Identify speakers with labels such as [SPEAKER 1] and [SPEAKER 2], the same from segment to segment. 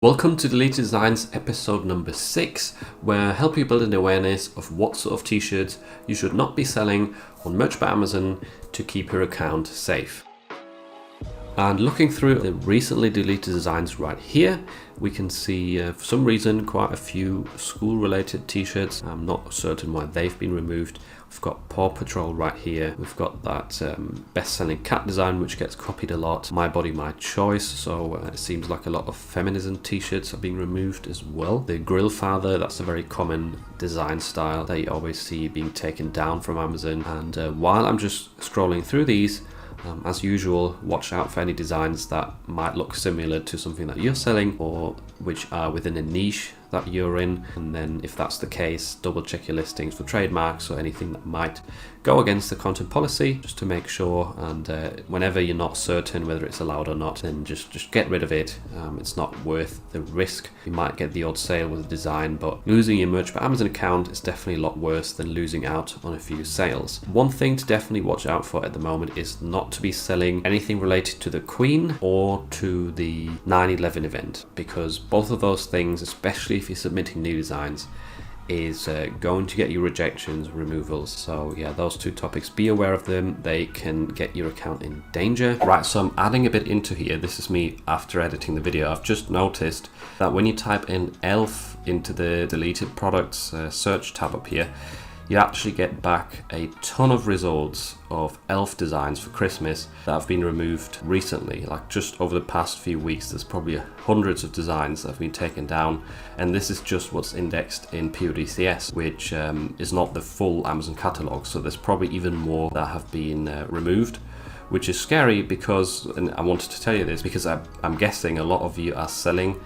[SPEAKER 1] Welcome to Deleted Designs episode number 6, where I help you build an awareness of what sort of t-shirts you should not be selling on Merch by Amazon to keep your account safe. And looking through the recently deleted designs right here, we can see for some reason quite a few school related t-shirts. I'm not certain why they've been removed. We've got Paw Patrol right here. We've got that best-selling cat design which gets copied a lot. My Body, My Choice. So it seems like a lot of feminism t-shirts are being removed as well. The Grill Father, that's a very common design style that you always see being taken down from Amazon. And while I'm just scrolling through these, as usual, watch out for any designs that might look similar to something that you're selling or which are within a niche that you're in, and then if that's the case, double check your listings for trademarks or anything that might go against the content policy, just to make sure. And whenever you're not certain whether it's allowed or not, then just get rid of it. It's not worth the risk. You might get the odd sale with a design, but losing your Merch by Amazon account is definitely a lot worse than losing out on a few sales. One thing to definitely watch out for at the moment is not to be selling anything related to the Queen or to the 9/11 event, because both of those things, especially if you're submitting new designs, is going to get you rejections, removals. So yeah, those two topics, be aware of them. They can get your account in danger. Right, so I'm adding a bit into here. This is me after editing the video. I've just noticed that when you type in elf into the deleted products search tab up here, you actually get back a ton of results of elf designs for Christmas that have been removed recently. Like just over the past few weeks, there's probably hundreds of designs that have been taken down. And this is just what's indexed in PODCS, which is not the full Amazon catalog. So there's probably even more that have been removed, which is scary because, and I wanted to tell you this because I'm guessing a lot of you are selling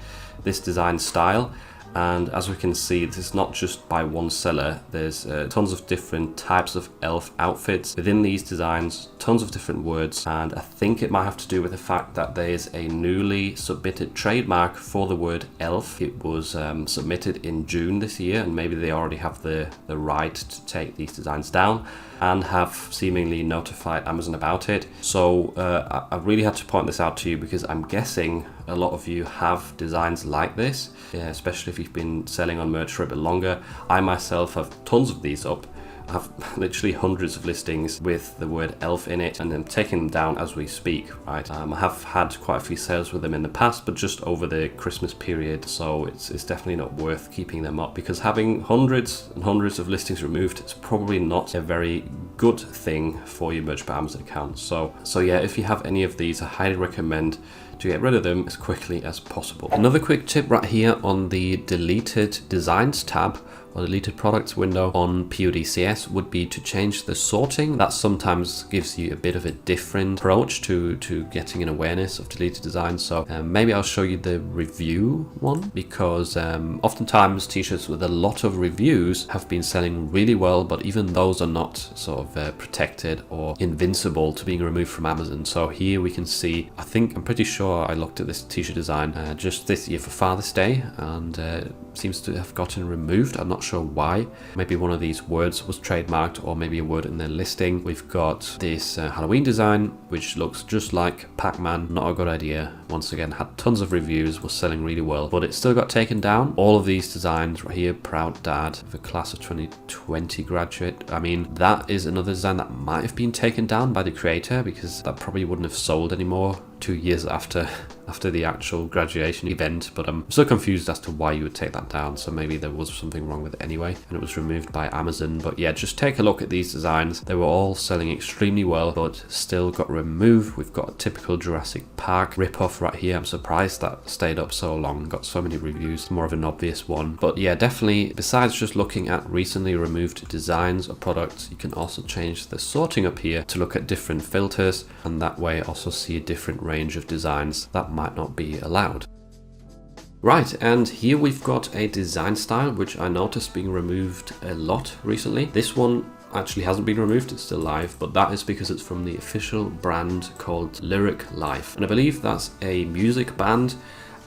[SPEAKER 1] this design style. And as we can see, this is not just by one seller. There's tons of different types of elf outfits within these designs, tons of different words, and I think it might have to do with the fact that there is a newly submitted trademark for the word elf. It was submitted in June this year, and maybe they already have the right to take these designs down and have seemingly notified Amazon about it. So I really had to point this out to you because I'm guessing a lot of you have designs like this, especially if you've been selling on Merch for a bit longer. I myself have tons of these up. I have literally hundreds of listings with the word elf in it, and I'm taking them down as we speak, right? I have had quite a few sales with them in the past, but just over the Christmas period, so it's definitely not worth keeping them up, because having hundreds and hundreds of listings removed is probably not a very good thing for your Merch by Amazon account. So yeah, if you have any of these, I highly recommend to get rid of them as quickly as possible. Another quick tip right here on the deleted designs tab or deleted products window on PODCS would be to change the sorting. That sometimes gives you a bit of a different approach to getting an awareness of deleted designs. So maybe I'll show you the review one, because oftentimes t-shirts with a lot of reviews have been selling really well, but even those are not sort of protected or invincible to being removed from Amazon. So here we can see, I'm pretty sure I looked at this t-shirt design just this year for Father's Day, and seems to have gotten removed. I'm not sure why. Maybe one of these words was trademarked, or maybe a word in their listing. We've got this Halloween design which looks just like Pac-Man. Not a good idea. Once again, had tons of reviews, was selling really well, but it still got taken down. All of these designs right here, Proud Dad, the class of 2020 graduate. I mean, that is another design that might have been taken down by the creator, because that probably wouldn't have sold anymore 2 years after the actual graduation event. But I'm so confused as to why you would take that down. So maybe there was something wrong with it anyway, and it was removed by Amazon. But yeah, just take a look at these designs. They were all selling extremely well, but still got removed. We've got a typical Jurassic Park ripoff right here. I'm surprised that stayed up so long, got so many reviews. More of an obvious one. But yeah, definitely, besides just looking at recently removed designs or products, you can also change the sorting up here to look at different filters, and that way also see a different range of designs that might not be allowed. Right, and here we've got a design style which I noticed being removed a lot recently. This one actually hasn't been removed, it's still live, but that is because it's from the official brand called Lyric Life, and I believe that's a music band,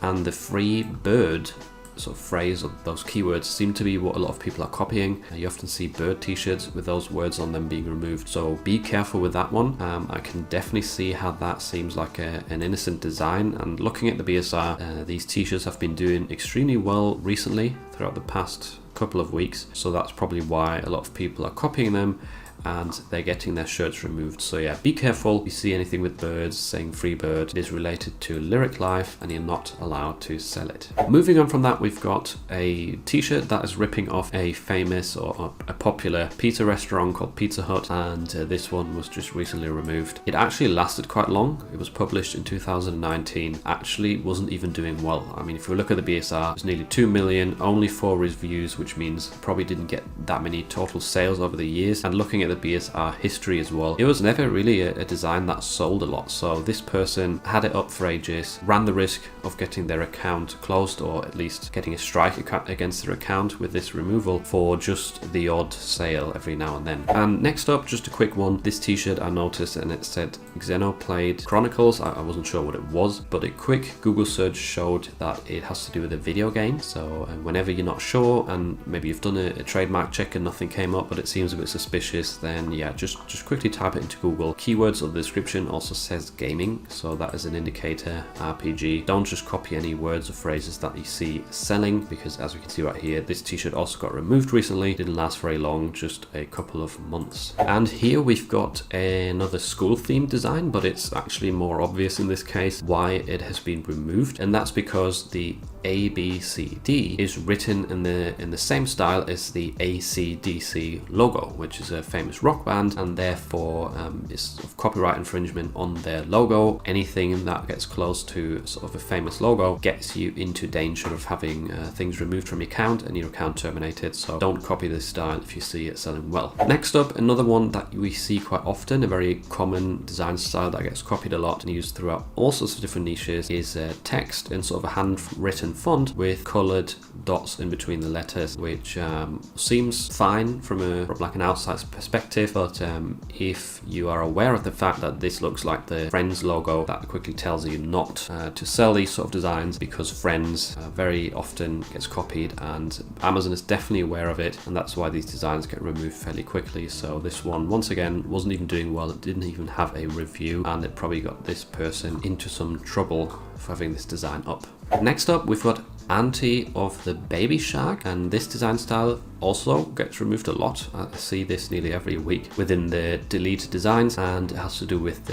[SPEAKER 1] and the free bird sort of phrase or those keywords seem to be what a lot of people are copying. You often see bird t-shirts with those words on them being removed, so be careful with that one. I can definitely see how that seems like an innocent design, and looking at the BSR, these t-shirts have been doing extremely well recently throughout the past couple of weeks, so that's probably why a lot of people are copying them and they're getting their shirts removed. So yeah, be careful. If you see anything with birds saying free bird, it is related to Lyric Life and you're not allowed to sell it. Moving on from that, we've got a t-shirt that is ripping off a famous or a popular pizza restaurant called Pizza Hut, and this one was just recently removed. It actually lasted quite long. It was published in 2019. Actually wasn't even doing well. I mean, if you look at the BSR, it was nearly 2 million, only 4 reviews, which means probably didn't get that many total sales over the years. And looking at the BSR history as well, it was never really a design that sold a lot. So this person had it up for ages, ran the risk of getting their account closed, or at least getting a strike against their account with this removal for just the odd sale every now and then. And next up, just a quick one, this t-shirt I noticed and it said Xenoblade Chronicles. I wasn't sure what it was, but a quick Google search showed that it has to do with a video game. So whenever you're not sure and maybe you've done a trademark check and nothing came up, but it seems a bit suspicious, then yeah, just quickly type it into Google. Keywords of the description also says gaming, so that is an indicator, RPG. Don't just copy any words or phrases that you see selling, because as we can see right here, this t-shirt also got removed recently. Didn't last very long, just a couple of months. And here we've got another school themed design, but it's actually more obvious in this case why it has been removed, and that's because the ABCD is written in the same style as the AC/DC logo, which is a famous rock band, and therefore is sort of copyright infringement on their logo. Anything that gets close to sort of a famous logo gets you into danger of having things removed from your account and your account terminated, so don't copy this style if you see it selling well. Next up, another one that we see quite often, a very common design style that gets copied a lot and used throughout all sorts of different niches, is text in sort of a handwritten font with coloured dots in between the letters, which seems fine from an outside perspective, but if you are aware of the fact that this looks like the Friends logo, that quickly tells you not to sell these sort of designs, because Friends very often gets copied and Amazon is definitely aware of it, and that's why these designs get removed fairly quickly. So this one, once again, wasn't even doing well. It didn't even have a review, and it probably got this person into some trouble for having this design up. Next up, we've got Auntie of the Baby Shark, and this design style also gets removed a lot. I see this nearly every week within the deleted designs, and it has to do with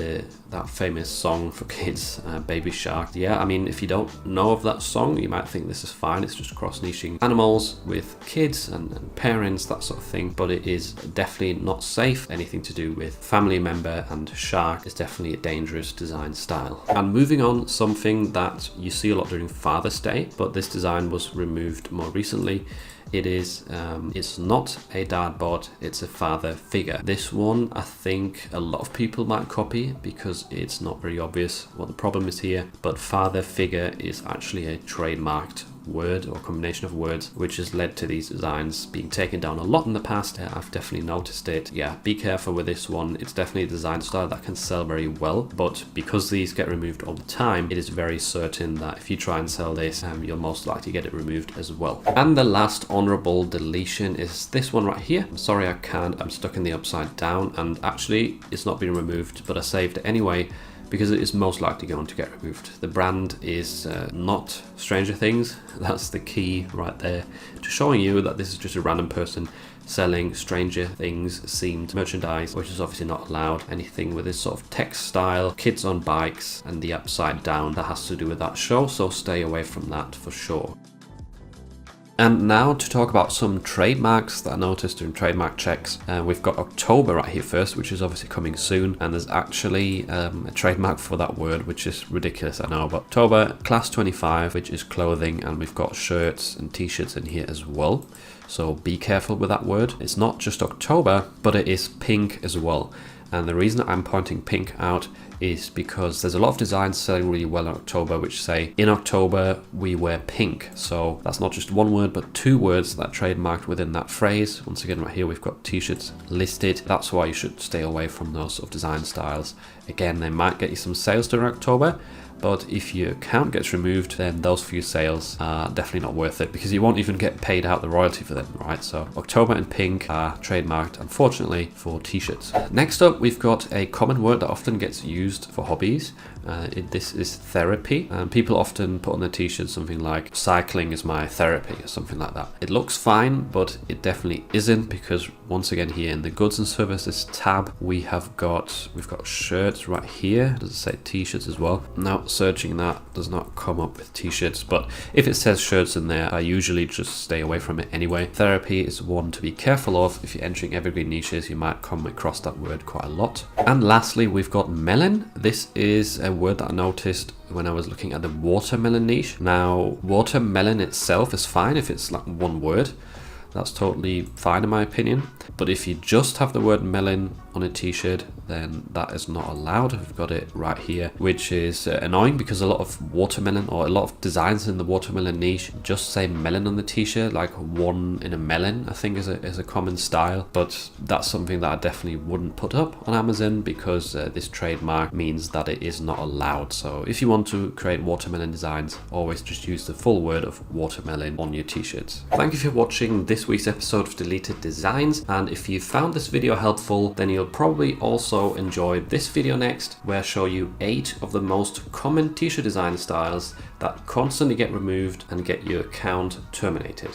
[SPEAKER 1] that famous song for kids, Baby Shark. Yeah, I mean, if you don't know of that song, you might think this is fine. It's just cross-niching animals with kids and parents, that sort of thing, but it is definitely not safe. Anything to do with family member and shark is definitely a dangerous design style. And moving on, something that you see a lot during Father's Day, but this design was removed more recently. It is, it's not a dad bod, it's a father figure. This one, I think a lot of people might copy because it's not very obvious what the problem is here, but father figure is actually a trademarked word or combination of words, which has led to these designs being taken down a lot in the past. I've definitely noticed it. Yeah, be careful with this one. It's definitely a design style that can sell very well, but because these get removed all the time, it is very certain that if you try and sell this, you'll most likely get it removed as well. And the last honorable deletion is this one right here. I'm sorry I can't, I'm stuck in the upside down, and actually it's not been removed, but I saved it anyway, because it is most likely going to get removed. The brand is not Stranger Things. That's the key right there to showing you that this is just a random person selling Stranger Things themed merchandise, which is obviously not allowed. Anything with this sort of text style, kids on bikes, and the upside down, that has to do with that show, so stay away from that for sure. And now to talk about some trademarks that I noticed during trademark checks. We've got October right here first, which is obviously coming soon, and there's actually a trademark for that word, which is ridiculous, I know. But October, Class 25, which is clothing, and we've got shirts and t-shirts in here as well. So be careful with that word. It's not just October, but it is pink as well. And the reason I'm pointing pink out is because there's a lot of designs selling really well in October which say, in October we wear pink. So that's not just one word, but two words that are trademarked within that phrase. Once again, right here we've got t-shirts listed. That's why you should stay away from those sort of design styles. Again, they might get you some sales during October, but if your account gets removed, then those few sales are definitely not worth it because you won't even get paid out the royalty for them, right? So October and pink are trademarked, unfortunately, for t-shirts. Next up, we've got a common word that often gets used for hobbies. This is therapy, and people often put on their t-shirts something like cycling is my therapy or something like that. It looks fine, but it definitely isn't, because once again here in the goods and services tab, we've got shirts right here. Does it say t-shirts as well? Now searching that does not come up with t-shirts, but if it says shirts in there, I usually just stay away from it anyway. Therapy is one to be careful of. If you're entering evergreen niches, you might come across that word quite a lot. And lastly, we've got melon. This is a word that I noticed when I was looking at the watermelon niche. Now, watermelon itself is fine if it's like one word. That's totally fine in my opinion. But if you just have the word melon on a t-shirt, then that is not allowed. We've got it right here, which is annoying because a lot of watermelon or a lot of designs in the watermelon niche just say melon on the t-shirt, like one in a melon, I think is a common style. But that's something that I definitely wouldn't put up on Amazon because this trademark means that it is not allowed. So if you want to create watermelon designs, always just use the full word of watermelon on your t-shirts. Thank you for watching this week's episode of Deleted Designs, and if you found this video helpful, then you'll probably also enjoy this video next, where I show you 8 of the most common t-shirt design styles that constantly get removed and get your account terminated.